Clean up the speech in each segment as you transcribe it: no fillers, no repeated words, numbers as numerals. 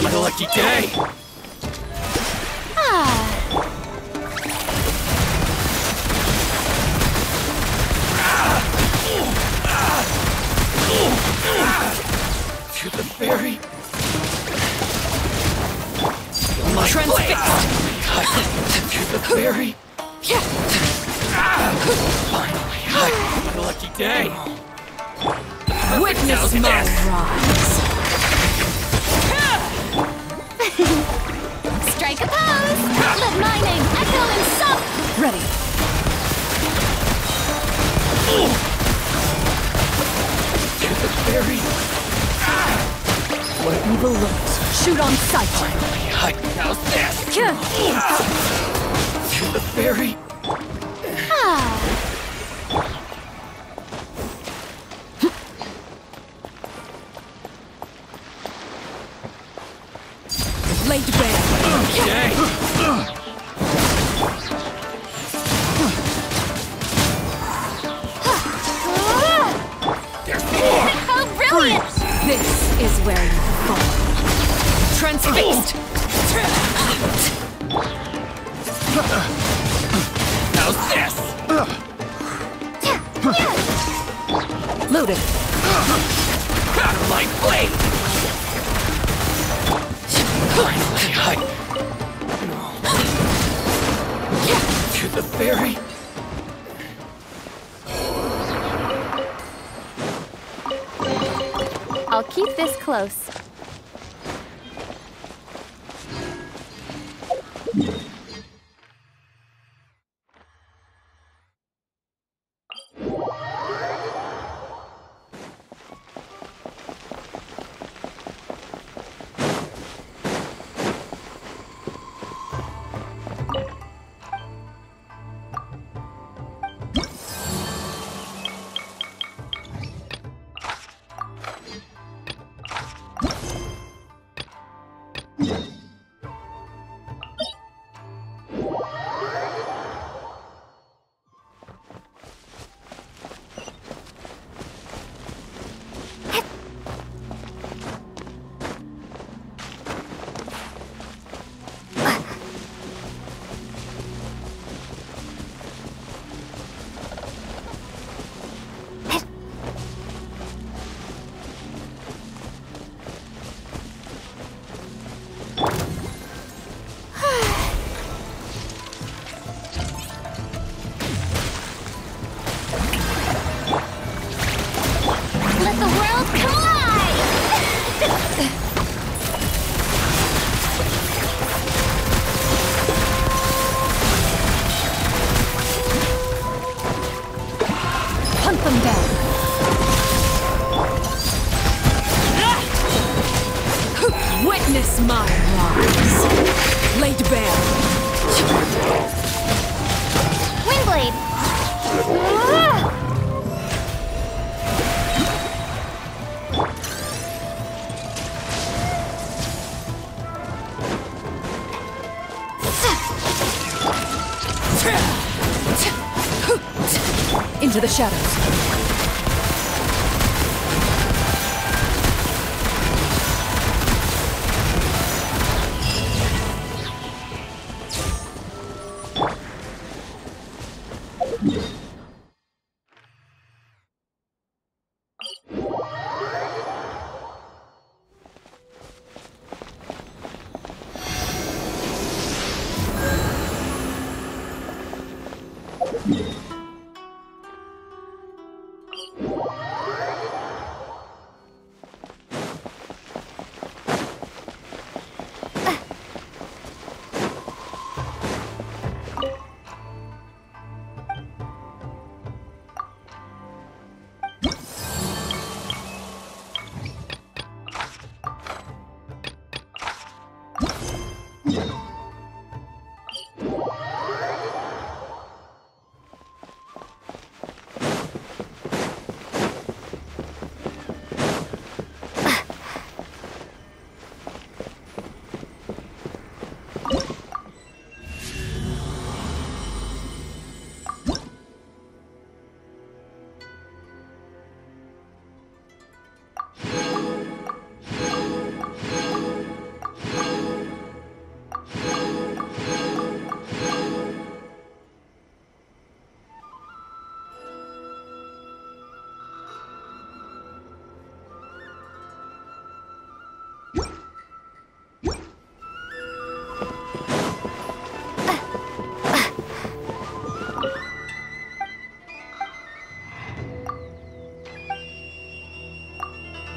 What a lucky day! To the berry. Transfixed. To the berry. Finally, what a lucky day! Witness my rise. Strike a pose! Let my name echo in some... Ready. To the berry. Where evil lurks, shoot on sight. Finally, how's this? To the berry. Laid bare. Okay. There's more. How brilliant! This is where you fall. Transfixed. How's this? Loaded. My blade. Finally, to the berry. I'll keep this close. Let the world collide! Hunt them down. Witness my rise. Laid bare. Windblade! Into the shadows.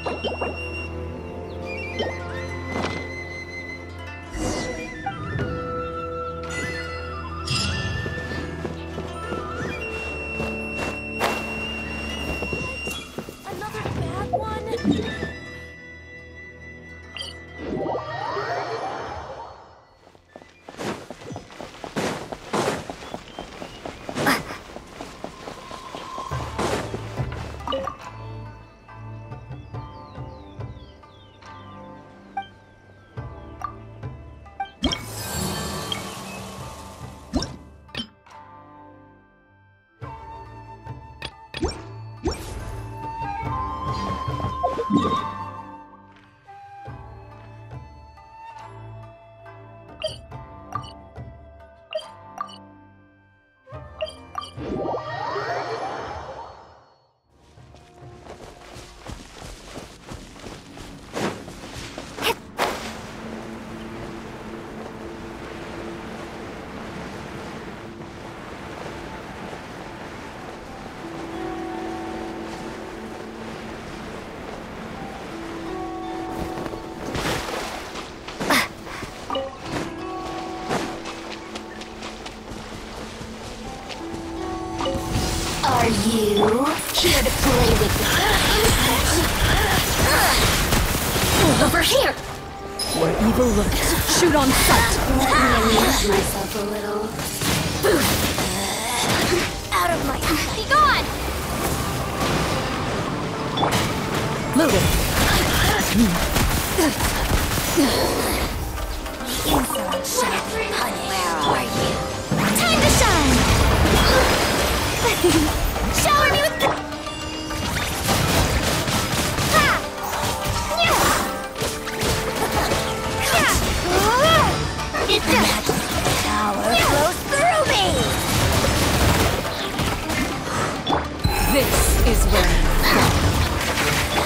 Another bad one? Are you here to play with me? Over here! Where evil lurks, shoot on sight! Let me amuse myself a little. Out of my sight! Be gone! Loaded! Insolent shall be punished. Where are you? Time to shine! Shower me with the... Ha! Its magic power flows through me! This is where you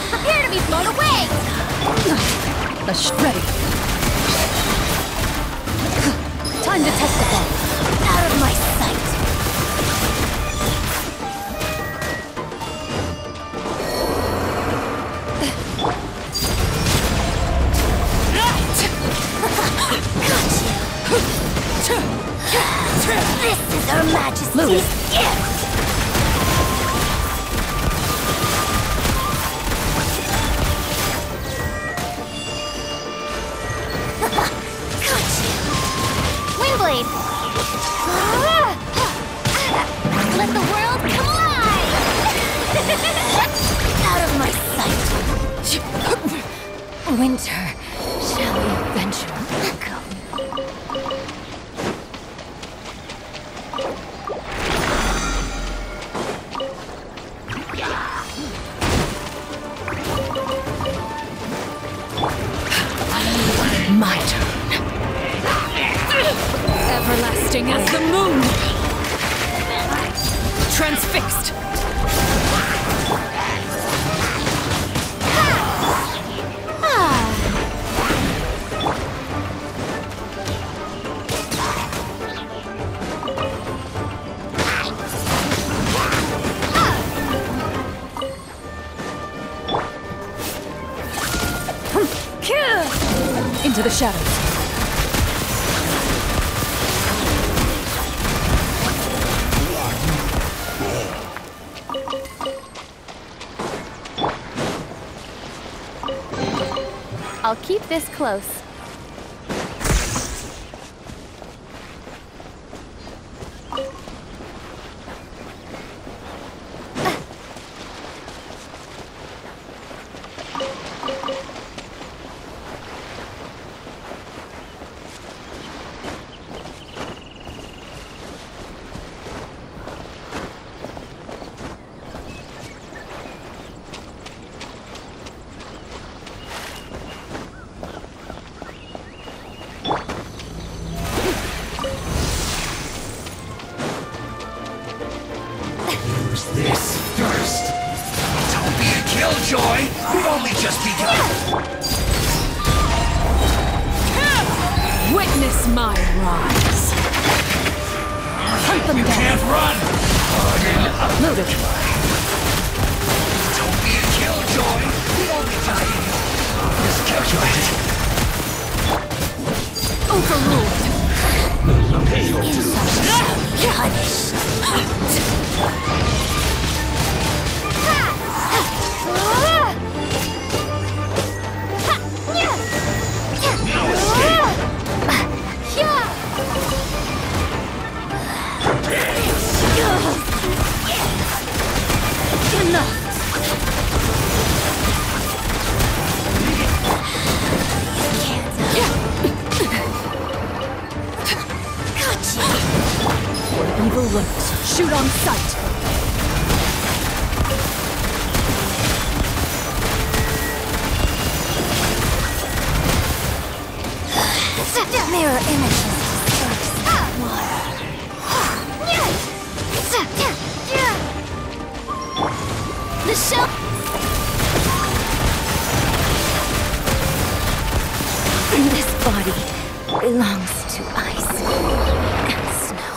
Prepare to be blown away! fall. Ready. Time to test the bomb. Out of my sight! This is Her Majesty's gift! Windblade! Let the world collide! Out of my sight! Winter, shall we venture? My turn. Everlasting as the moon. Transfixed. Into the shadows. I'll keep this close. This first. Don't be a killjoy. We've only just begun. Witness my rise. Hunt them You down. can't run. Harden up. Loaded. Don't be a killjoy. We've only just punished. No escape! Where evil lurks, shoot on sight. Mirror images disperse water. The show. This body belongs to ice and snow.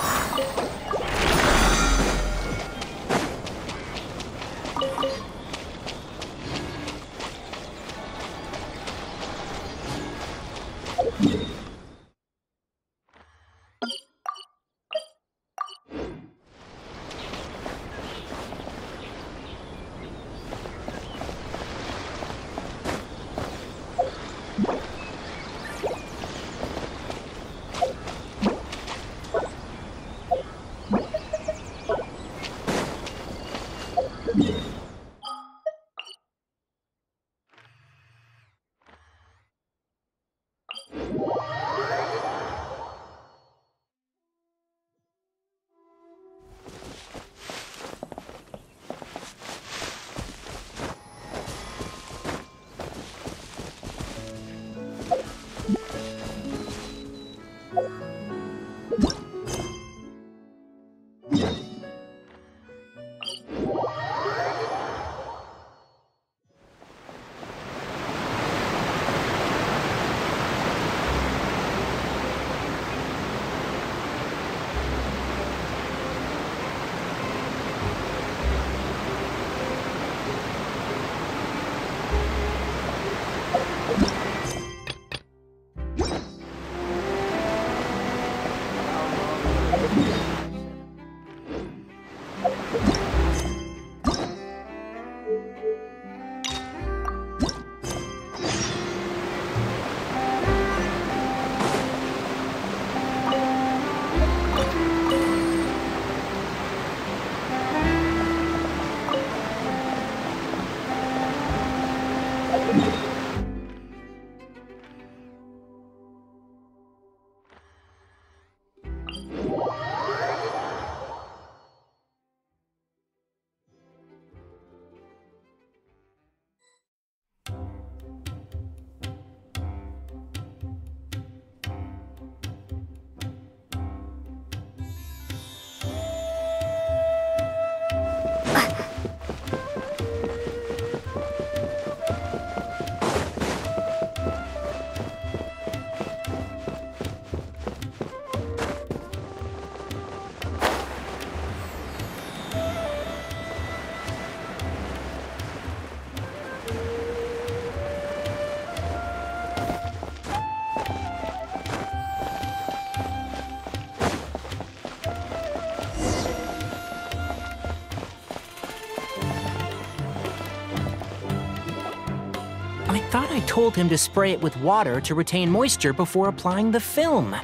I thought I told him to spray it with water to retain moisture before applying the film.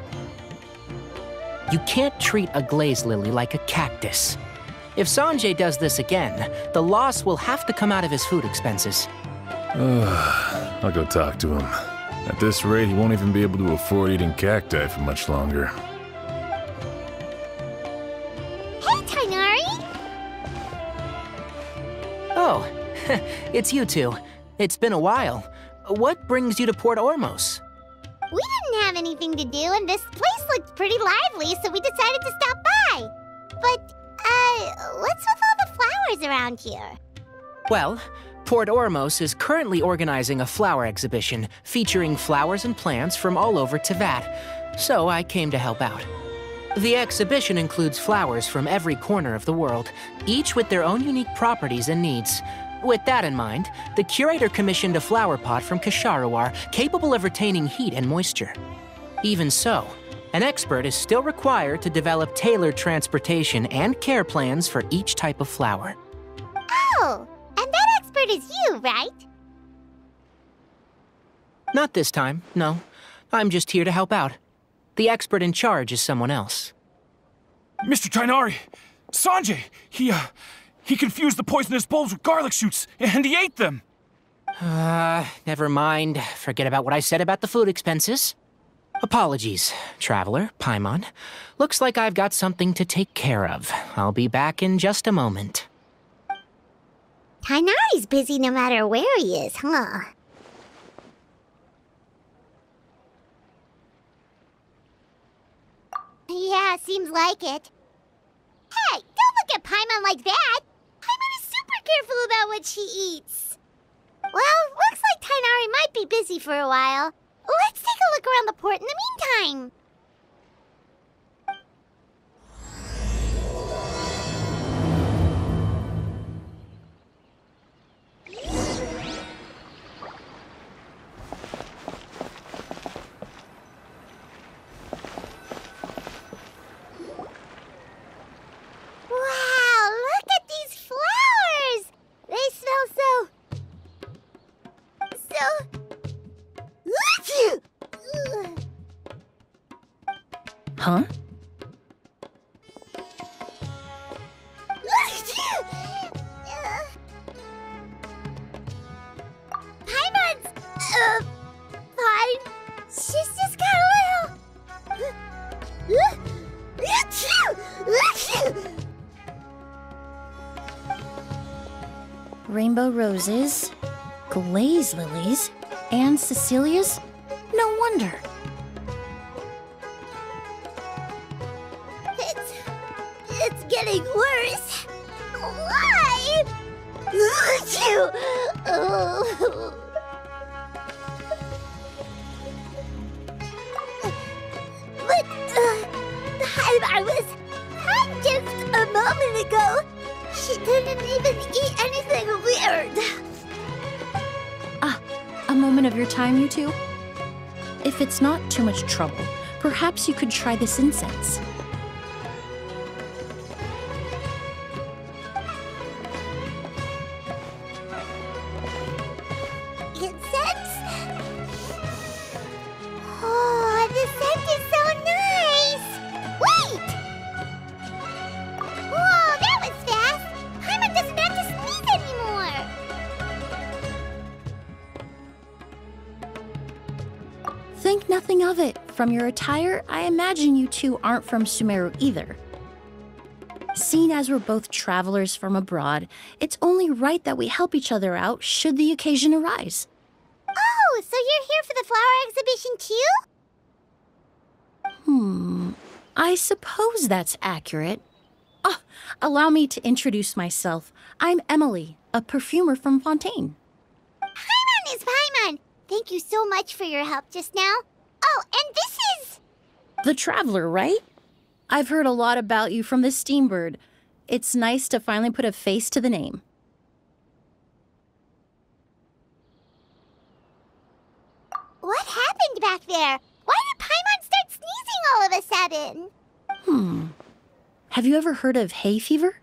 You can't treat a glaze lily like a cactus. If Sanjay does this again, the loss will have to come out of his food expenses. I'll go talk to him. At this rate, he won't even be able to afford eating cacti for much longer. Hey, Tainari! Oh, it's you two. It's been a while. What brings you to Port Ormos? We didn't have anything to do, and this place looked pretty lively, so we decided to stop by. But, what's with all the flowers around here? Well, Port Ormos is currently organizing a flower exhibition featuring flowers and plants from all over Teyvat, so I came to help out. The exhibition includes flowers from every corner of the world, each with their own unique properties and needs. With that in mind, the curator commissioned a flower pot from Kasharawar capable of retaining heat and moisture. Even so, an expert is still required to develop tailored transportation and care plans for each type of flower. Oh, and that expert is you, right? Not this time, no. I'm just here to help out. The expert in charge is someone else. Mr. Tainari! Sanjay! He confused the poisonous bulbs with garlic shoots, and he ate them! Never mind. Forget about what I said about the food expenses. Apologies, Traveler, Paimon. Looks like I've got something to take care of. I'll be back in just a moment. Tainari's busy no matter where he is, huh? Yeah, seems like it. Hey, don't look at Paimon like that! Paimon is super careful about what she eats. Well, looks like Tainari might be busy for a while. Let's take a look around the port in the meantime. Wow, look at these flowers! They smell so... Huh? Paimon's... fine. She's just got a little... Rainbow roses, glaze lilies, and Cecilia's? No wonder. It's getting worse. Why? But I was just a moment ago. She didn't even eat anything weird. A moment of your time, you two? If it's not too much trouble, perhaps you could try this incense. Incense? Oh, the scent is so nice! Wait! Whoa, that was fast! Paimon doesn't have to sneeze anymore! Think nothing of it. From your attire, I imagine you two aren't from Sumeru either. Seeing as we're both travelers from abroad, it's only right that we help each other out should the occasion arise. Oh, so you're here for the flower exhibition too? I suppose that's accurate. Ah, allow me to introduce myself. I'm Emily, a perfumer from Fontaine. Paimon is Paimon! Thank you so much for your help just now. Oh, and this is... The Traveler, right? I've heard a lot about you from the Steambird. It's nice to finally put a face to the name. What happened back there? Why did Paimon start sneezing all of a sudden? Have you ever heard of hay fever?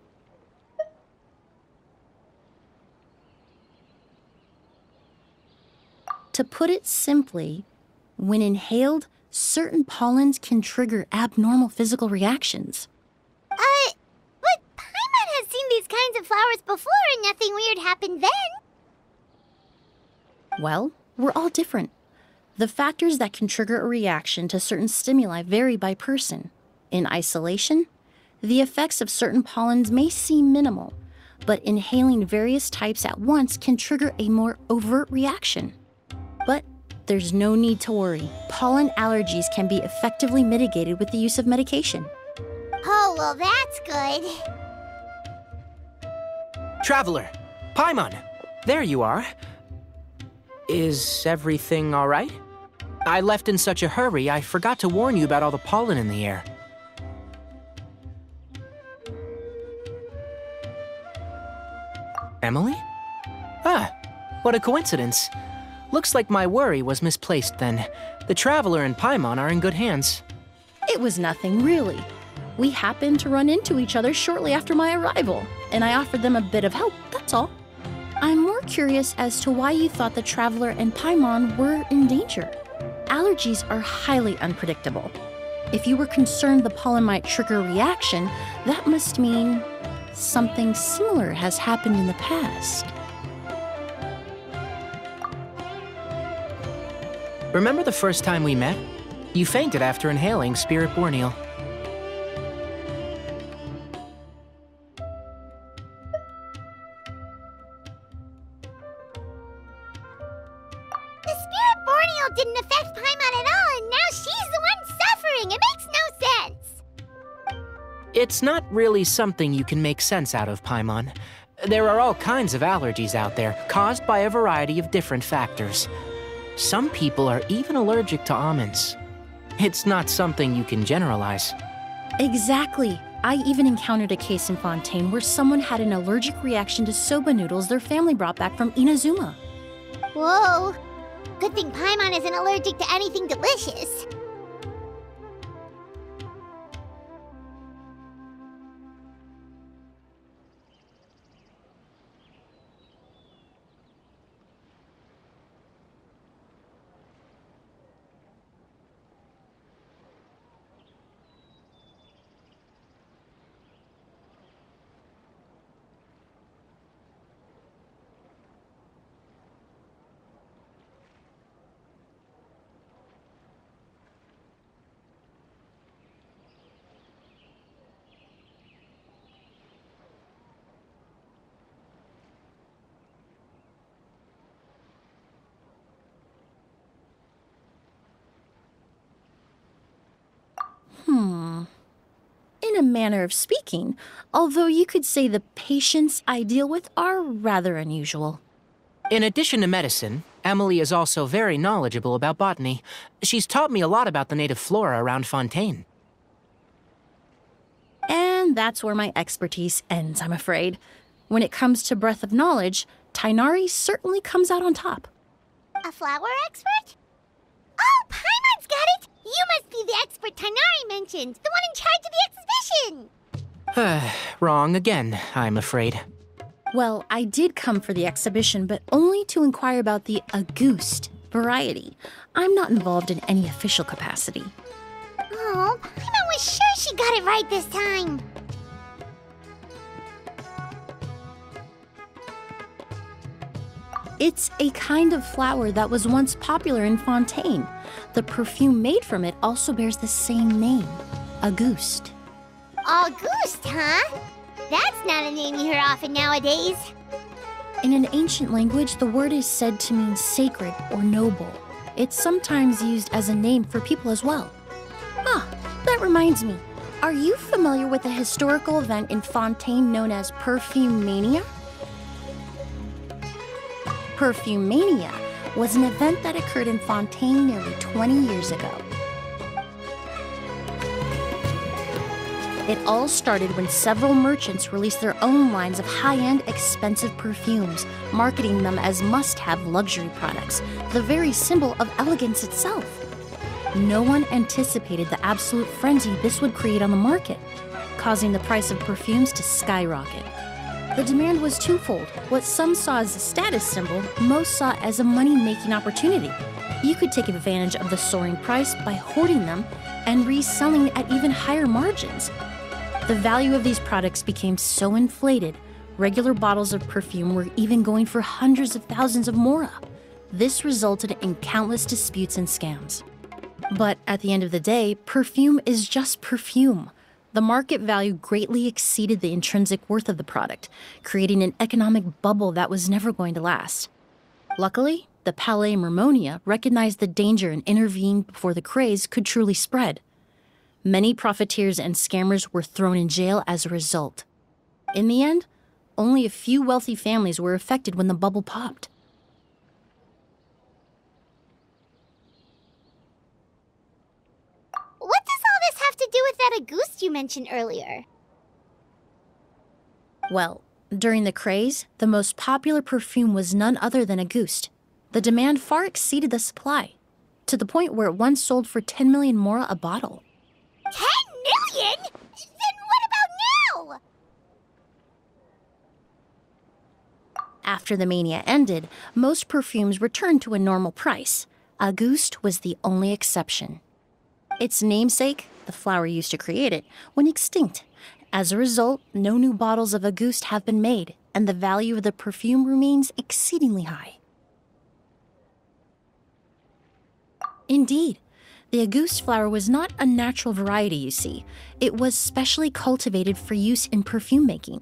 To put it simply, when inhaled, certain pollens can trigger abnormal physical reactions. But Paimon has seen these kinds of flowers before and nothing weird happened then. Well, we're all different. The factors that can trigger a reaction to certain stimuli vary by person. In isolation, the effects of certain pollens may seem minimal, but inhaling various types at once can trigger a more overt reaction. But there's no need to worry. Pollen allergies can be effectively mitigated with the use of medication. Oh, well, that's good. Traveler, Paimon, there you are. Is everything all right? I left in such a hurry, I forgot to warn you about all the pollen in the air. Emily? Ah, what a coincidence. Looks like my worry was misplaced then. The Traveler and Paimon are in good hands. It was nothing, really. We happened to run into each other shortly after my arrival, and I offered them a bit of help, that's all. I'm more curious as to why you thought the Traveler and Paimon were in danger. Allergies are highly unpredictable. If you were concerned the pollen might trigger a reaction, that must mean something similar has happened in the past. Remember the first time we met? You fainted after inhaling Spirit Borneal. The Spirit Borneal didn't affect Paimon at all, and now she's the one suffering. It makes no sense. It's not really something you can make sense out of, Paimon. There are all kinds of allergies out there, caused by a variety of different factors. Some people are even allergic to almonds. It's not something you can generalize. Exactly. I even encountered a case in Fontaine where someone had an allergic reaction to soba noodles their family brought back from Inazuma. Whoa. Good thing Paimon isn't allergic to anything delicious. In a manner of speaking, although you could say the patients I deal with are rather unusual. In addition to medicine, Emily is also very knowledgeable about botany. She's taught me a lot about the native flora around Fontaine. And that's where my expertise ends, I'm afraid. When it comes to breadth of knowledge, Tighnari certainly comes out on top. A flower expert? Oh, Paimon's got it! You must be the expert Tighnari mentioned, the one in charge of the exhibition! Wrong again, I'm afraid. Well, I did come for the exhibition, but only to inquire about the Auguste variety. I'm not involved in any official capacity. Oh, Paimon was sure she got it right this time! It's a kind of flower that was once popular in Fontaine. The perfume made from it also bears the same name, Auguste. Auguste, huh? That's not a name you hear often nowadays. In an ancient language, the word is said to mean sacred or noble. It's sometimes used as a name for people as well. Ah, that reminds me. Are you familiar with a historical event in Fontaine known as Perfume Mania? Perfume Mania was an event that occurred in Fontaine nearly 20 years ago. It all started when several merchants released their own lines of high-end, expensive perfumes, marketing them as must-have luxury products, the very symbol of elegance itself. No one anticipated the absolute frenzy this would create on the market, causing the price of perfumes to skyrocket. The demand was twofold. What some saw as a status symbol, most saw as a money-making opportunity. You could take advantage of the soaring price by hoarding them and reselling at even higher margins. The value of these products became so inflated, regular bottles of perfume were even going for hundreds of thousands of mora. This resulted in countless disputes and scams. But at the end of the day, perfume is just perfume. The market value greatly exceeded the intrinsic worth of the product, creating an economic bubble that was never going to last. Luckily, the Palais Mermonia recognized the danger and intervened before the craze could truly spread. Many profiteers and scammers were thrown in jail as a result. In the end, only a few wealthy families were affected when the bubble popped. What does all this have to do with that Auguste you mentioned earlier? Well, during the craze, the most popular perfume was none other than Auguste. The demand far exceeded the supply, to the point where it once sold for 10 million mora a bottle. After the mania ended, most perfumes returned to a normal price. Auguste was the only exception. Its namesake, the flower used to create it, went extinct. As a result, no new bottles of Auguste have been made, and the value of the perfume remains exceedingly high. Indeed, the Auguste flower was not a natural variety, you see. It was specially cultivated for use in perfume making.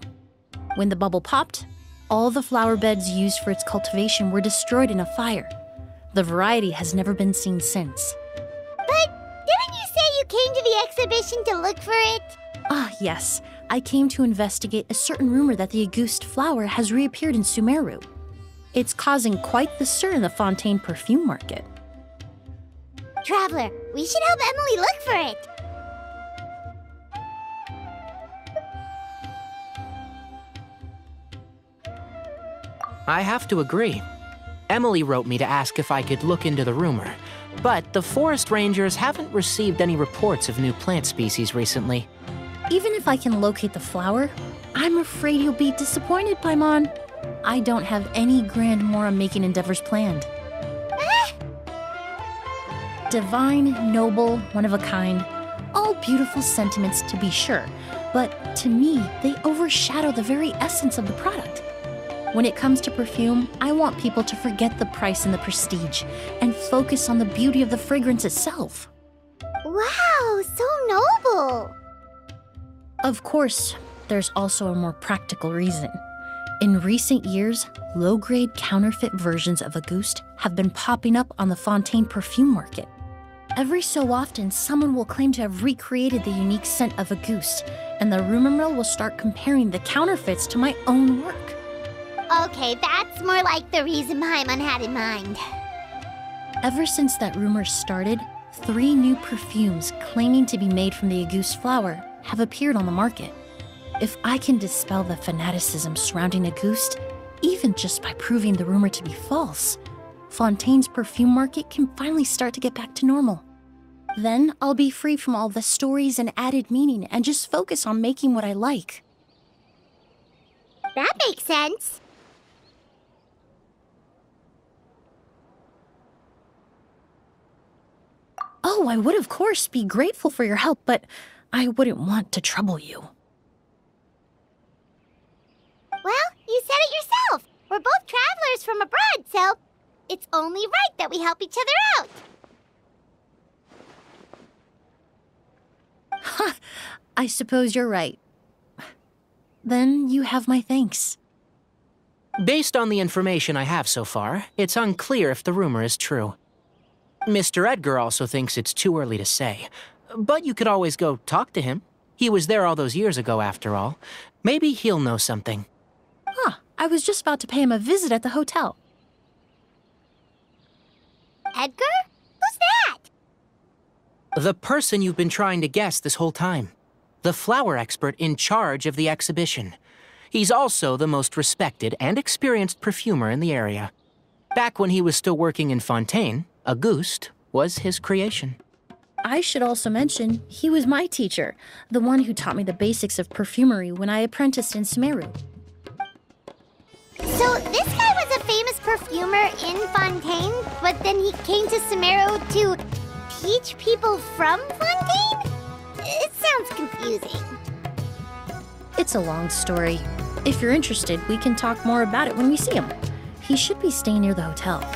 When the bubble popped, all the flower beds used for its cultivation were destroyed in a fire. The variety has never been seen since. But didn't you say you came to the exhibition to look for it? Ah, yes. I came to investigate a certain rumor that the Auguste flower has reappeared in Sumeru. It's causing quite the stir in the Fontaine perfume market. Traveler, we should help Emily look for it. I have to agree. Emily wrote me to ask if I could look into the rumor, but the forest rangers haven't received any reports of new plant species recently. Even if I can locate the flower, I'm afraid you'll be disappointed, Paimon. I don't have any grand Mora-making endeavors planned. Divine, noble, one of a kind, all beautiful sentiments to be sure, but to me, they overshadow the very essence of the product. When it comes to perfume, I want people to forget the price and the prestige and focus on the beauty of the fragrance itself. Wow, so noble. Of course, there's also a more practical reason. In recent years, low-grade counterfeit versions of Auguste have been popping up on the Fontaine perfume market. Every so often, someone will claim to have recreated the unique scent of Auguste, and the rumor mill will start comparing the counterfeits to my own work. Okay, that's more like the reason Paimon had in mind. Ever since that rumor started, 3 new perfumes claiming to be made from the Auguste flower have appeared on the market. If I can dispel the fanaticism surrounding Auguste, even just by proving the rumor to be false, Fontaine's perfume market can finally start to get back to normal. Then I'll be free from all the stories and added meaning and just focus on making what I like. That makes sense. Oh, I would of course be grateful for your help, but I wouldn't want to trouble you. Well, you said it yourself. We're both travelers from abroad, so it's only right that we help each other out. Ha! I suppose you're right. Then you have my thanks. Based on the information I have so far, it's unclear if the rumor is true. Mr. Edgar also thinks it's too early to say, but you could always go talk to him. He was there all those years ago, after all. Maybe he'll know something. Huh, I was just about to pay him a visit at the hotel. Edgar? Who's that? The person you've been trying to guess this whole time. The flower expert in charge of the exhibition. He's also the most respected and experienced perfumer in the area. Back when he was still working in Fontaine, Auguste was his creation. I should also mention, he was my teacher, the one who taught me the basics of perfumery when I apprenticed in Sumeru. So this guy was a famous perfumer in Fontaine, but then he came to Sumeru to teach people from Fontaine? It sounds confusing. It's a long story. If you're interested, we can talk more about it when we see him. He should be staying near the hotel.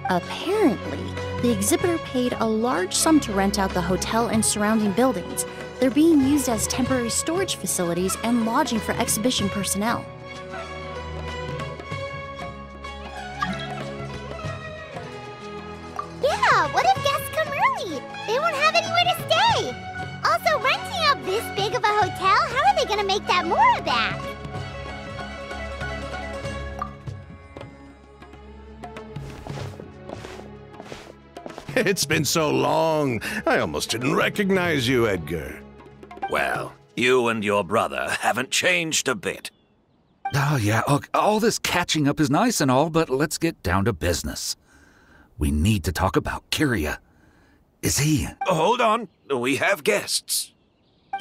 Apparently, the exhibitor paid a large sum to rent out the hotel and surrounding buildings. They're being used as temporary storage facilities and lodging for exhibition personnel. Yeah, what if guests come early? They won't have anywhere to stay. Also, renting out this big of a hotel, how are they gonna make that Mora back? It's been so long, I almost didn't recognize you, Edgar. Well, you and your brother haven't changed a bit. Oh, yeah, look, all this catching up is nice and all, but let's get down to business. We need to talk about Kyria. Is he... Hold on, we have guests.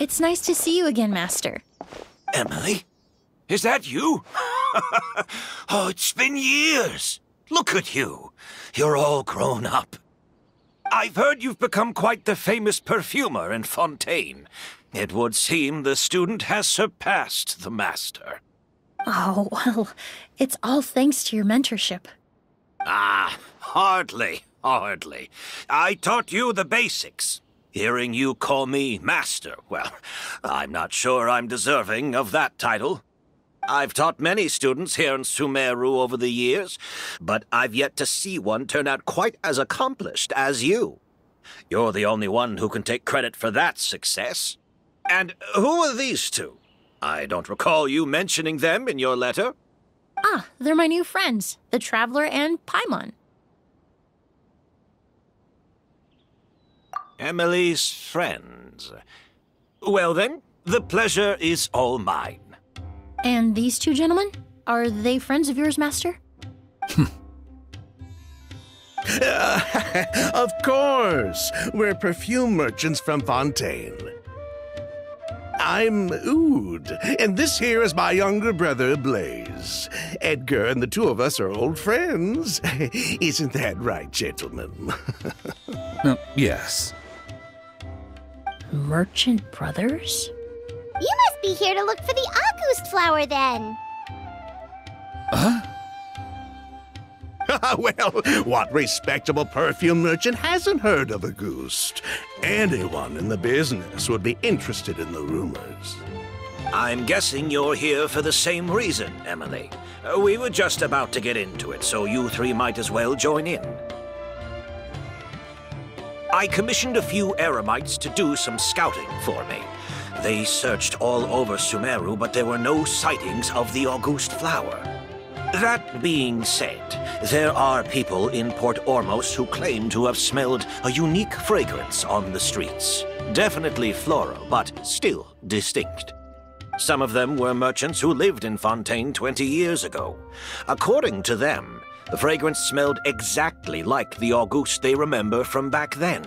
It's nice to see you again, Master. Emily? Is that you? Oh, it's been years. Look at you. You're all grown up. I've heard you've become quite the famous perfumer in Fontaine. It would seem the student has surpassed the master. Oh, well, it's all thanks to your mentorship. Ah, hardly. I taught you the basics. Hearing you call me master, well, I'm not sure I'm deserving of that title. I've taught many students here in Sumeru over the years, but I've yet to see one turn out quite as accomplished as you. You're the only one who can take credit for that success. And who are these two? I don't recall you mentioning them in your letter. Ah, they're my new friends, the Traveler and Paimon. Emily's friends. Well then, the pleasure is all mine. And these two gentlemen? Are they friends of yours, Master? Of course! We're perfume merchants from Fontaine. I'm Oud, and this here is my younger brother, Blaze. Edgar and the two of us are old friends. Isn't that right, gentlemen? Yes. Merchant brothers? You must be here to look for the August flower, then. Well, what respectable perfume merchant hasn't heard of Auguste? Anyone in the business would be interested in the rumors. I'm guessing you're here for the same reason, Emily. We were just about to get into it, so you three might as well join in. I commissioned a few eremites to do some scouting for me. They searched all over Sumeru, but there were no sightings of the Auguste flower. That being said, there are people in Port Ormos who claim to have smelled a unique fragrance on the streets. Definitely floral, but still distinct. Some of them were merchants who lived in Fontaine 20 years ago. According to them, the fragrance smelled exactly like the Auguste they remember from back then.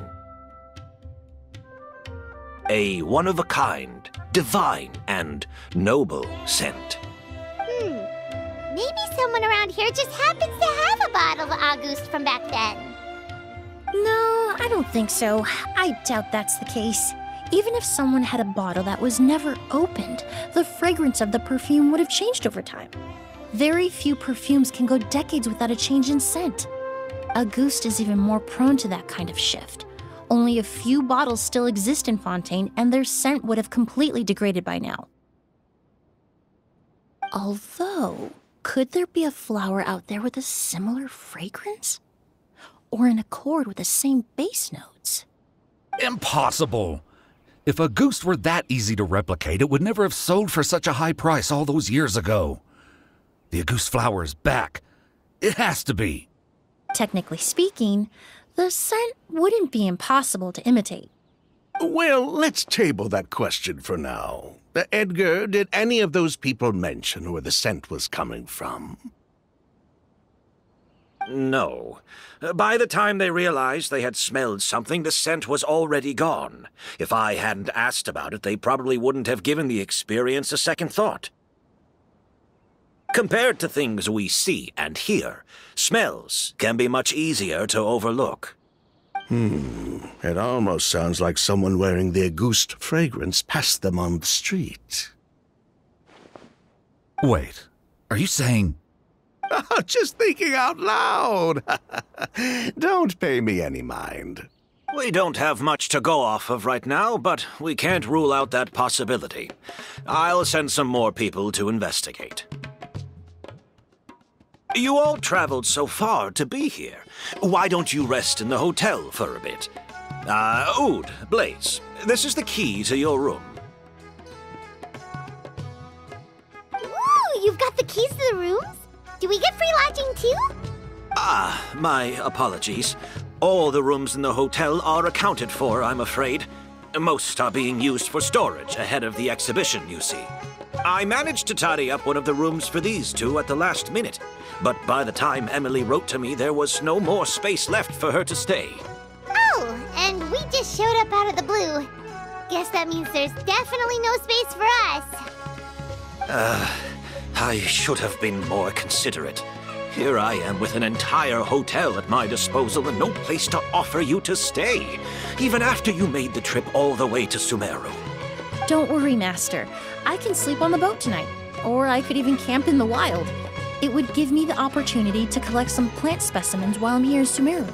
A one-of-a-kind, divine, and noble scent. Maybe someone around here just happens to have a bottle of Auguste from back then. No, I don't think so. I doubt that's the case. Even if someone had a bottle that was never opened, the fragrance of the perfume would have changed over time. Very few perfumes can go decades without a change in scent. Auguste is even more prone to that kind of shift. Only a few bottles still exist in Fontaine, and their scent would have completely degraded by now. Although, could there be a flower out there with a similar fragrance? Or in accord with the same base notes? Impossible! If Auguste were that easy to replicate, it would never have sold for such a high price all those years ago. The Auguste flower is back. It has to be. Technically speaking, the scent wouldn't be impossible to imitate. Well, let's table that question for now. Edgar, did any of those people mention where the scent was coming from? No. By the time they realized they had smelled something, the scent was already gone. If I hadn't asked about it, they probably wouldn't have given the experience a second thought. Compared to things we see and hear, smells can be much easier to overlook. It almost sounds like someone wearing the Auguste fragrance passed them on the street. Wait, are you saying... Just thinking out loud. Don't pay me any mind. We don't have much to go off of right now, but we can't rule out that possibility. I'll send some more people to investigate. You all traveled so far to be here. Why don't you rest in the hotel for a bit? Ood, Blaze, this is the key to your room. Ooh, you've got the keys to the rooms? Do we get free lodging too? My apologies. All the rooms in the hotel are accounted for, I'm afraid. Most are being used for storage ahead of the exhibition, you see. I managed to tidy up one of the rooms for these two at the last minute, but by the time Emily wrote to me, there was no more space left for her to stay. Oh, and we just showed up out of the blue. Guess that means there's definitely no space for us. I should have been more considerate. Here I am with an entire hotel at my disposal and no place to offer you to stay, even after you made the trip all the way to Sumeru. Don't worry, Master. I can sleep on the boat tonight, or I could even camp in the wild. It would give me the opportunity to collect some plant specimens while I'm here in Sumeru.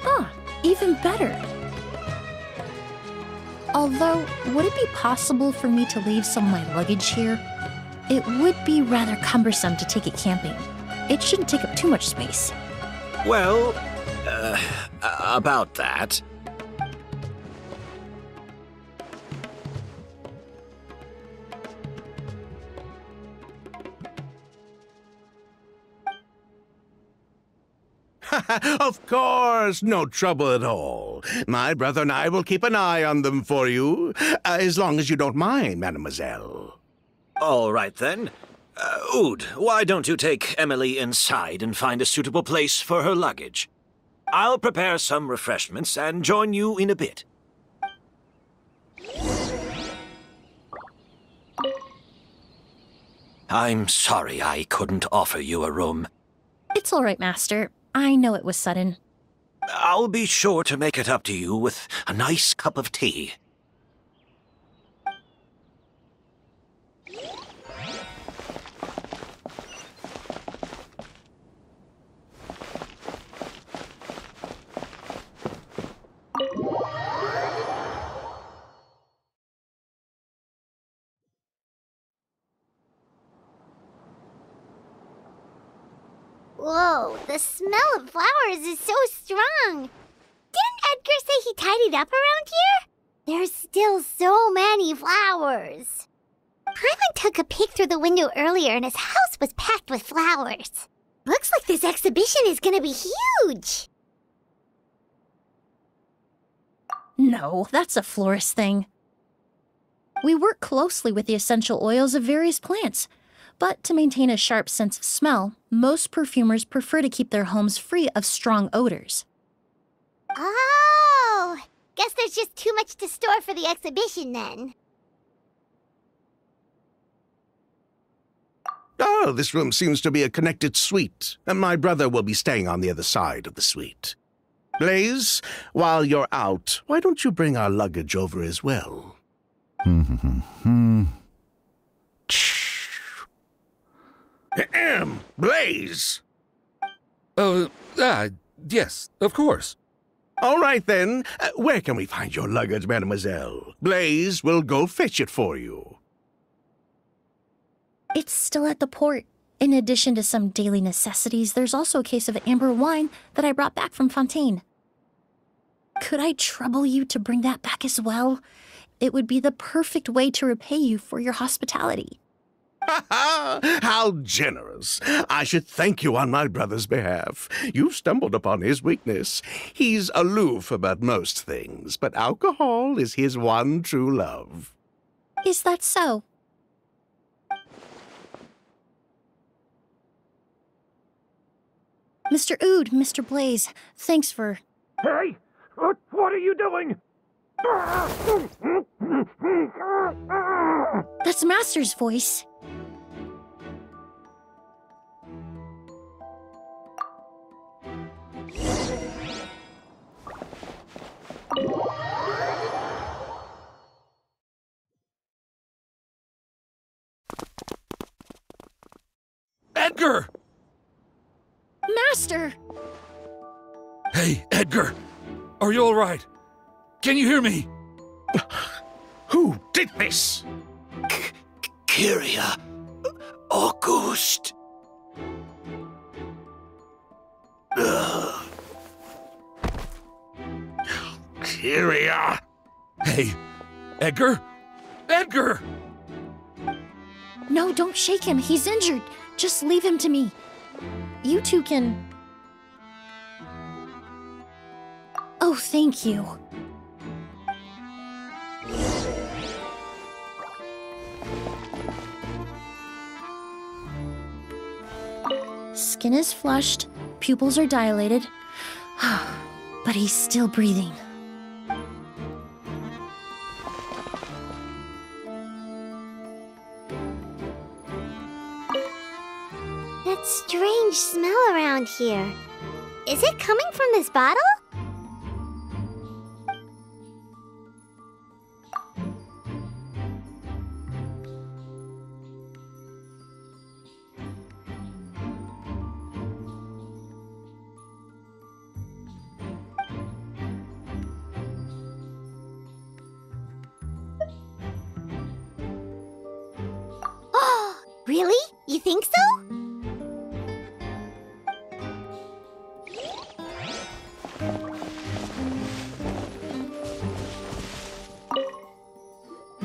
Ah, even better. Although, would it be possible for me to leave some of my luggage here? It would be rather cumbersome to take it camping. It shouldn't take up too much space. Well, about that. Of course, no trouble at all. My brother and I will keep an eye on them for you, as long as you don't mind, mademoiselle. All right, then. Ood, why don't you take Emily inside and find a suitable place for her luggage? I'll prepare some refreshments and join you in a bit. I'm sorry I couldn't offer you a room. It's all right, Master. I know it was sudden. I'll be sure to make it up to you with a nice cup of tea. Whoa, the smell of flowers is so strong. Didn't Edgar say he tidied up around here? There's still so many flowers. Paimon took a peek through the window earlier and his house was packed with flowers. Looks like this exhibition is gonna be huge. No, that's a florist thing. We work closely with the essential oils of various plants, but to maintain a sharp sense of smell, most perfumers prefer to keep their homes free of strong odors. Oh, guess there's just too much to store for the exhibition then. Oh, this room seems to be a connected suite, and my brother will be staying on the other side of the suite. Blaze, while you're out, why don't you bring our luggage over as well? Blaze! Yes, of course. All right, then. Where can we find your luggage, mademoiselle? Blaze will go fetch it for you. It's still at the port. In addition to some daily necessities, there's also a case of amber wine that I brought back from Fontaine. Could I trouble you to bring that back as well? It would be the perfect way to repay you for your hospitality. How generous. I should thank you on my brother's behalf. You've stumbled upon his weakness. He's aloof about most things, but alcohol is his one true love. Is that so? Mr. Ood, Mr. Blaze, thanks for... Hey! What are you doing? That's Master's voice. Edgar! Master! Hey, Edgar! Are you all right? Can you hear me? Who did this? Kyria. August. Here we are. Hey, Edgar? Edgar! No, don't shake him. He's injured. Just leave him to me. You two can... Oh, thank you. Skin is flushed, pupils are dilated, but he's still breathing. That strange smell around here. Is it coming from this bottle? Oh, really? You think so?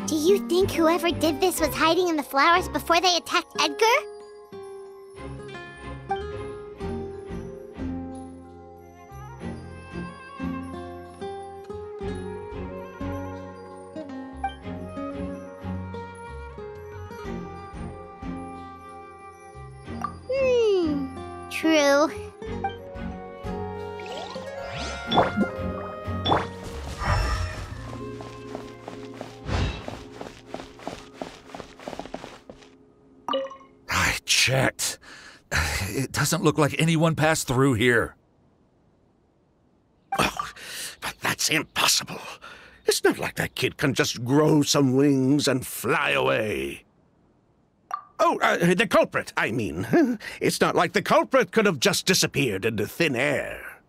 Do you think whoever did this was hiding in the flowers before they attacked Edgar? True. I checked. It doesn't look like anyone passed through here. Oh, but that's impossible. It's not like that kid can just grow some wings and fly away. Oh, the culprit, I mean. It's not like the culprit could have just disappeared into thin air.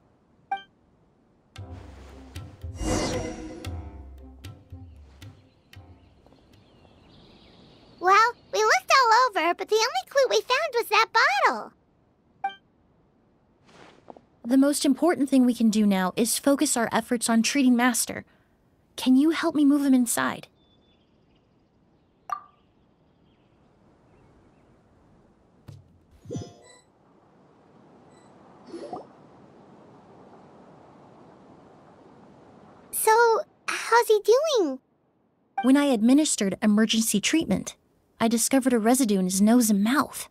Well, we looked all over, but the only clue we found was that bottle. The most important thing we can do now is focus our efforts on treating Master. Can you help me move him inside? So, how's he doing? When I administered emergency treatment, I discovered a residue in his nose and mouth.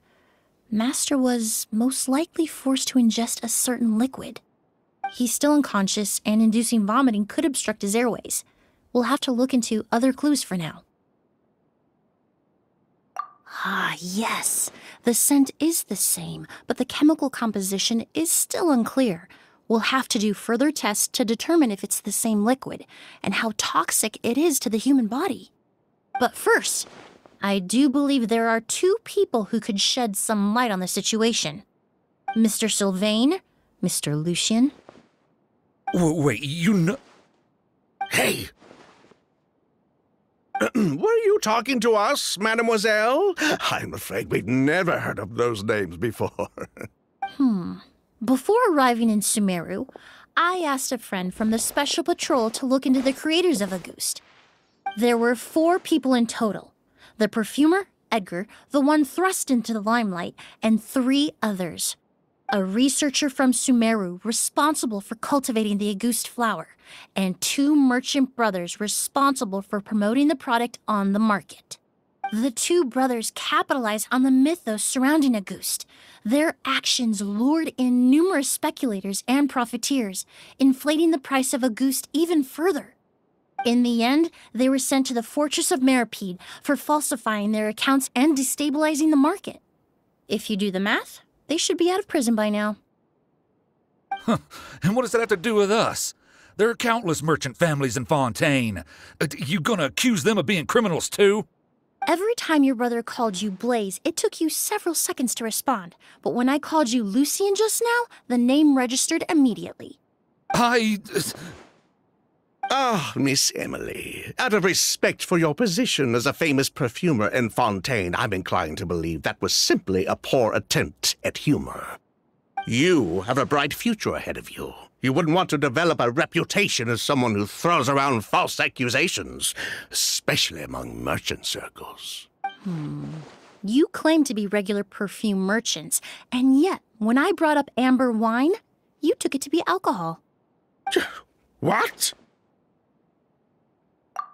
Master was most likely forced to ingest a certain liquid. He's still unconscious, and inducing vomiting could obstruct his airways. We'll have to look into other clues for now. Ah, yes. The scent is the same, but the chemical composition is still unclear. We'll have to do further tests to determine if it's the same liquid and how toxic it is to the human body. But first, I do believe there are two people who could shed some light on the situation. Mr. Sylvain, Mr. Lucien. Wait, you know... Hey! Were you talking to us, mademoiselle? I'm afraid we'd never heard of those names before. Before arriving in Sumeru, I asked a friend from the Special Patrol to look into the creators of Auguste. There were 4 people in total. The perfumer, Edgar, the one thrust into the limelight, and 3 others. A researcher from Sumeru responsible for cultivating the Auguste flower, and 2 merchant brothers responsible for promoting the product on the market. The 2 brothers capitalized on the mythos surrounding Auguste. Their actions lured in numerous speculators and profiteers, inflating the price of Auguste even further. In the end, they were sent to the Fortress of Meripede for falsifying their accounts and destabilizing the market. If you do the math, they should be out of prison by now. And what does that have to do with us? There are countless merchant families in Fontaine. You gonna accuse them of being criminals too? Every time your brother called you Blaze, it took you several seconds to respond. But when I called you Lucien just now, the name registered immediately. Ah, Miss Emily, out of respect for your position as a famous perfumer in Fontaine, I'm inclined to believe that was simply a poor attempt at humor. You have a bright future ahead of you. You wouldn't want to develop a reputation as someone who throws around false accusations, especially among merchant circles. You claim to be regular perfume merchants, and yet, when I brought up amber wine, you took it to be alcohol. What?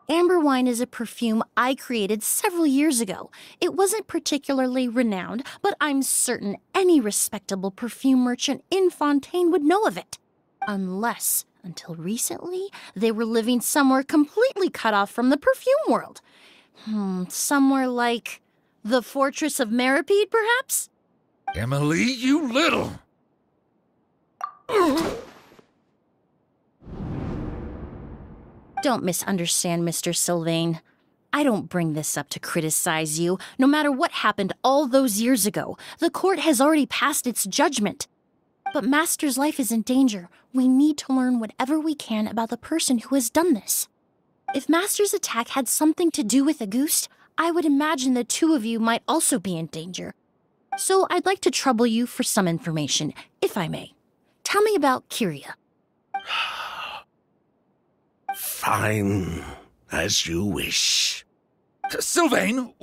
Amber wine is a perfume I created several years ago. It wasn't particularly renowned, but I'm certain any respectable perfume merchant in Fontaine would know of it. Unless, until recently, they were living somewhere completely cut off from the perfume world. Somewhere like the Fortress of Meripede, perhaps? Emily, you little... Don't misunderstand, Mr. Sylvain. I don't bring this up to criticize you. No matter what happened all those years ago, the court has already passed its judgment. But Master's life is in danger. We need to learn whatever we can about the person who has done this. If Master's attack had something to do with Auguste, I would imagine the two of you might also be in danger. So I'd like to trouble you for some information, if I may. Tell me about Kyria. Fine, as you wish. Sylvain!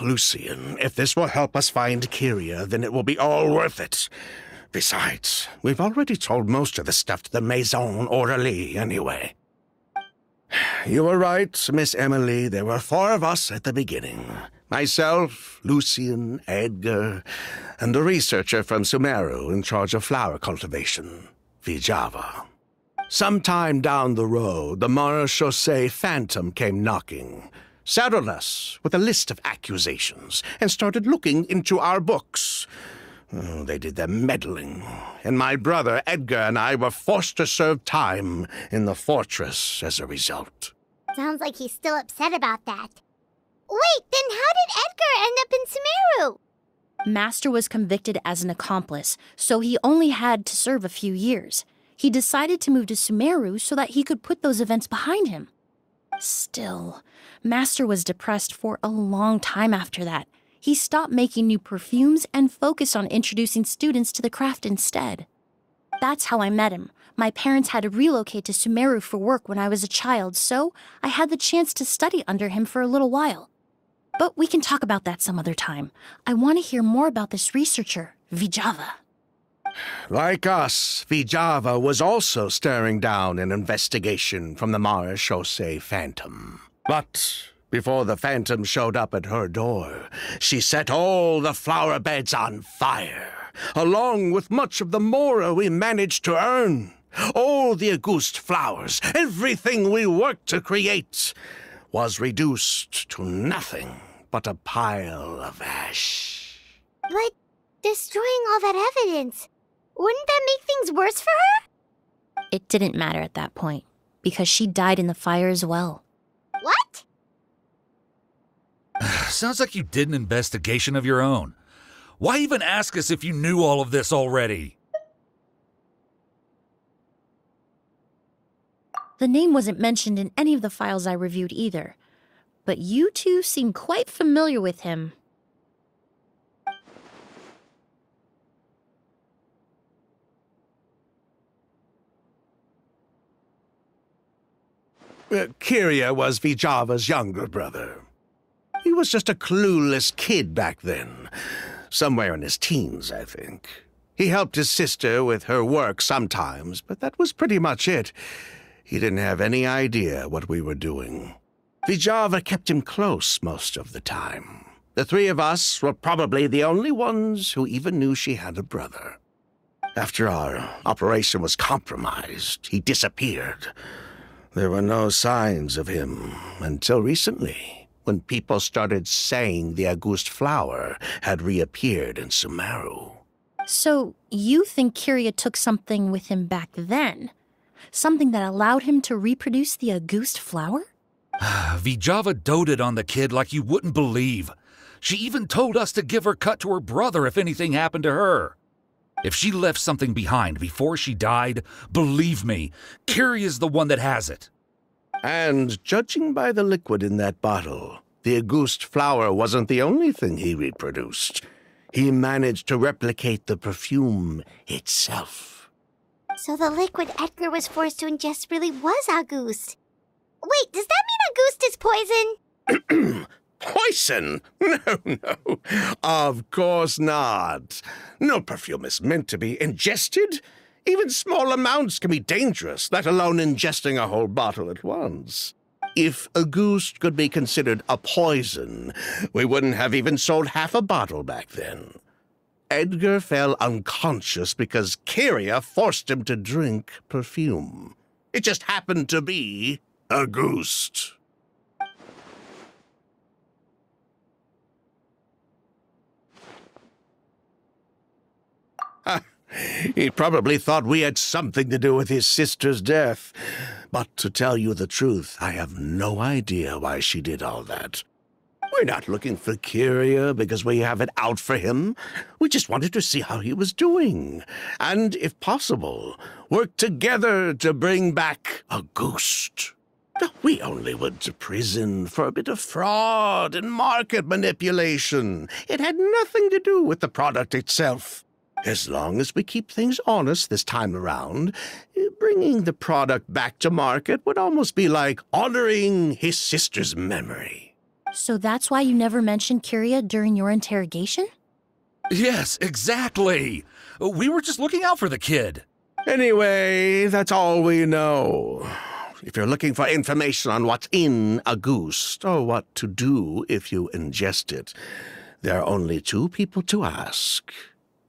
Lucien, if this will help us find Kyria, then it will be all worth it. Besides, we've already told most of the stuff to the Maison Orderly anyway. You were right, Miss Emily. There were 4 of us at the beginning. Myself, Lucien, Edgar, and the researcher from Sumeru in charge of flower cultivation, Vijava. Sometime down the road, the Marechaussee Phantom came knocking, saddled us with a list of accusations, and started looking into our books. They did their meddling, and my brother Edgar and I were forced to serve time in the fortress as a result. Sounds like he's still upset about that. Wait, then how did Edgar end up in Sumeru? Master was convicted as an accomplice, so he only had to serve a few years. He decided to move to Sumeru so that he could put those events behind him. Still, Master was depressed for a long time after that. He stopped making new perfumes and focused on introducing students to the craft instead. That's how I met him. My parents had to relocate to Sumeru for work when I was a child, so I had the chance to study under him for a little while. But we can talk about that some other time. I want to hear more about this researcher, Vijava. Like us, Vijava was also staring down an investigation from the Marechaussee Phantom. But before the Phantom showed up at her door, she set all the flower beds on fire, along with much of the mora we managed to earn. All the Auguste flowers, everything we worked to create, was reduced to nothing but a pile of ash. But destroying all that evidence, wouldn't that make things worse for her? It didn't matter at that point, because she died in the fire as well. What? Sounds like you did an investigation of your own. Why even ask us if you knew all of this already? The name wasn't mentioned in any of the files I reviewed either, but you two seem quite familiar with him. Kyria was Vijava's younger brother. He was just a clueless kid back then. Somewhere in his teens, I think. He helped his sister with her work sometimes, but that was pretty much it. He didn't have any idea what we were doing. Vijava kept him close most of the time. The 3 of us were probably the only ones who even knew she had a brother. After our operation was compromised, he disappeared. There were no signs of him until recently, when people started saying the Auguste flower had reappeared in Sumeru. So, you think Kyria took something with him back then? Something that allowed him to reproduce the Auguste flower? Vijava doted on the kid like you wouldn't believe. She even told us to give her cut to her brother if anything happened to her. If she left something behind before she died, believe me, Kyria's the one that has it. And judging by the liquid in that bottle, the Auguste flower wasn't the only thing he reproduced. He managed to replicate the perfume itself. So the liquid Edgar was forced to ingest really was August. Wait, does that mean August is poison? Poison? No. Of course not. No perfume is meant to be ingested. Even small amounts can be dangerous, let alone ingesting a whole bottle at once. If August could be considered a poison, we wouldn't have even sold half a bottle back then. Edgar fell unconscious because Kyria forced him to drink perfume. It just happened to be August. He probably thought we had something to do with his sister's death. But to tell you the truth, I have no idea why she did all that. We're not looking for Kyria because we have it out for him. We just wanted to see how he was doing. And, if possible, work together to bring back August. We only went to prison for a bit of fraud and market manipulation. It had nothing to do with the product itself. As long as we keep things honest this time around, bringing the product back to market would almost be like honoring his sister's memory. So that's why you never mentioned Kyria during your interrogation? Yes, exactly. We were just looking out for the kid. Anyway, that's all we know. If you're looking for information on what's in August, or what to do if you ingest it, there are only two people to ask.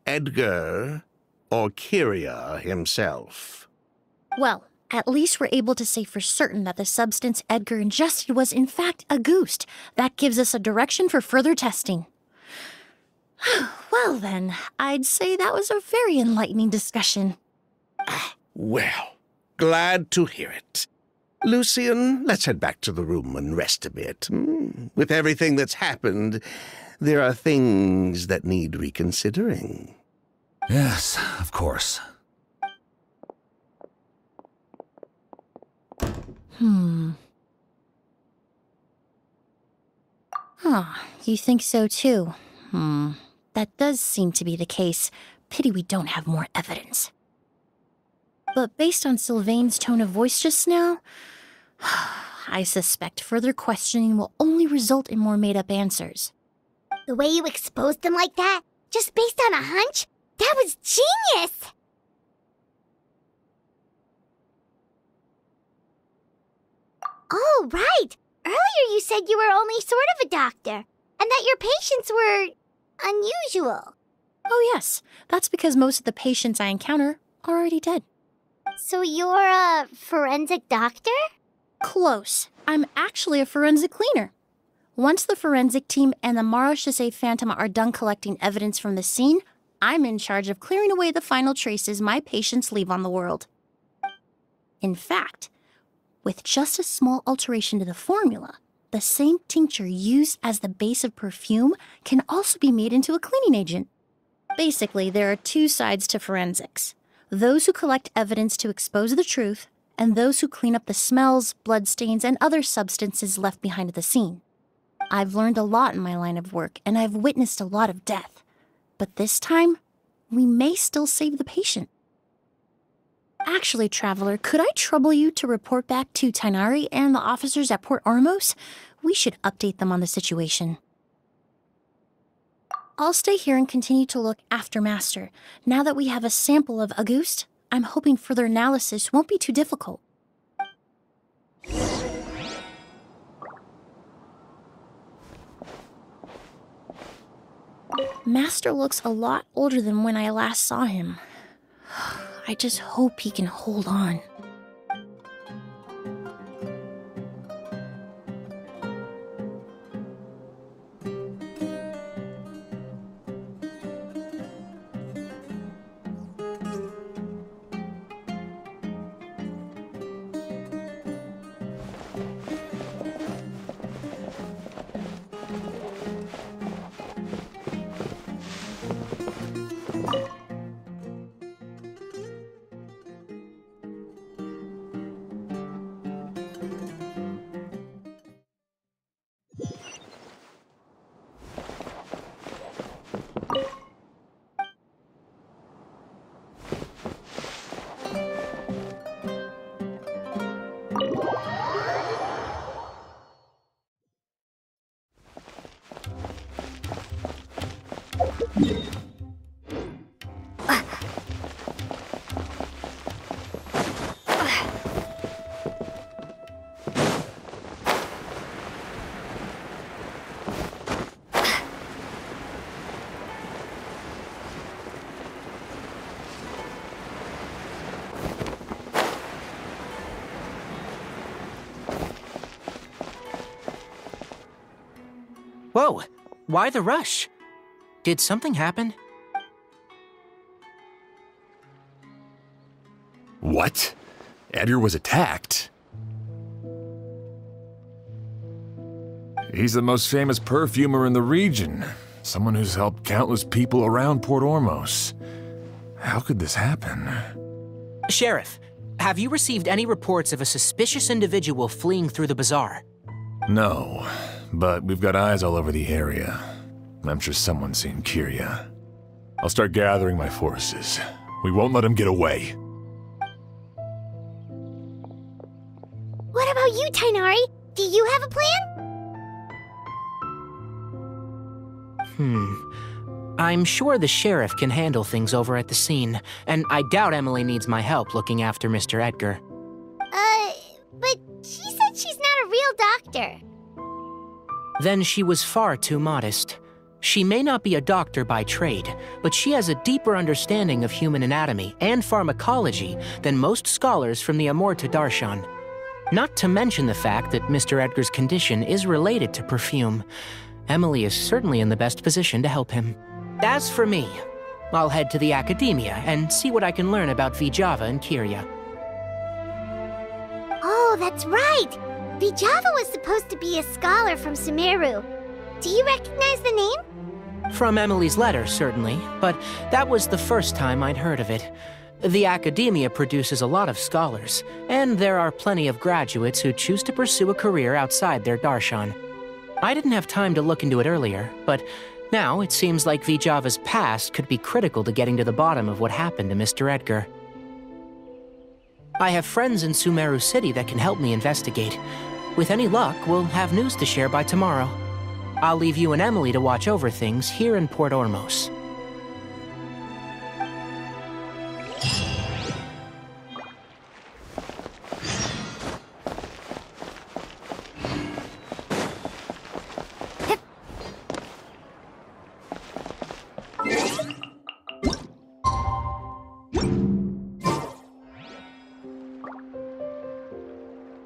Edgar or Kyria himself. Well, at least we're able to say for certain that the substance Edgar ingested was in fact August. That gives us a direction for further testing. Well then, I'd say that was a very enlightening discussion. Well, glad to hear it. Lucian, let's head back to the room and rest a bit. With everything that's happened, there are things that need reconsidering. Yes, of course. You think so too? That does seem to be the case. Pity we don't have more evidence. But based on Sylvain's tone of voice just now, I suspect further questioning will only result in more made-up answers. The way you exposed them like that, just based on a hunch, that was genius! Oh, right! Earlier you said you were only sort of a doctor, and that your patients were unusual. Oh yes, that's because most of the patients I encounter are already dead. So you're a forensic doctor? Close. I'm actually a forensic cleaner. Once the forensic team and the Marachese Phantom are done collecting evidence from the scene, I'm in charge of clearing away the final traces my patients leave on the world. In fact, with just a small alteration to the formula, the same tincture used as the base of perfume can also be made into a cleaning agent. Basically, there are two sides to forensics. Those who collect evidence to expose the truth, and those who clean up the smells, bloodstains, and other substances left behind at the scene. I've learned a lot in my line of work, and I've witnessed a lot of death. But this time, we may still save the patient. Actually, Traveler, could I trouble you to report back to Tighnari and the officers at Port Ormos? We should update them on the situation. I'll stay here and continue to look after Master. Now that we have a sample of August, I'm hoping further analysis won't be too difficult. Master looks a lot older than when I last saw him. I just hope he can hold on. Whoa, why the rush? Did something happen? What? Edgar was attacked? He's the most famous perfumer in the region. Someone who's helped countless people around Port Ormos. How could this happen? Sheriff, have you received any reports of a suspicious individual fleeing through the bazaar? No, but we've got eyes all over the area. I'm sure someone's seen Kiria. I'll start gathering my forces. We won't let him get away. What about you, Tainari? Do you have a plan? I'm sure the sheriff can handle things over at the scene, and I doubt Emily needs my help looking after Mr. Edgar. But she said she's not a real doctor. Then she was far too modest. She may not be a doctor by trade, but she has a deeper understanding of human anatomy and pharmacology than most scholars from the Amurta Darshan. Not to mention the fact that Mr. Edgar's condition is related to perfume. Emily is certainly in the best position to help him. As for me, I'll head to the academia and see what I can learn about Vijava and Kiria. Oh, that's right! Vijava was supposed to be a scholar from Sumeru. Do you recognize the name? From Emily's letter, certainly, but that was the first time I'd heard of it. The academia produces a lot of scholars, and there are plenty of graduates who choose to pursue a career outside their darshan. I didn't have time to look into it earlier, but now it seems like Vijava's past could be critical to getting to the bottom of what happened to Mr. Edgar. I have friends in Sumeru City that can help me investigate. With any luck, we'll have news to share by tomorrow. I'll leave you and Emily to watch over things here in Port Ormos.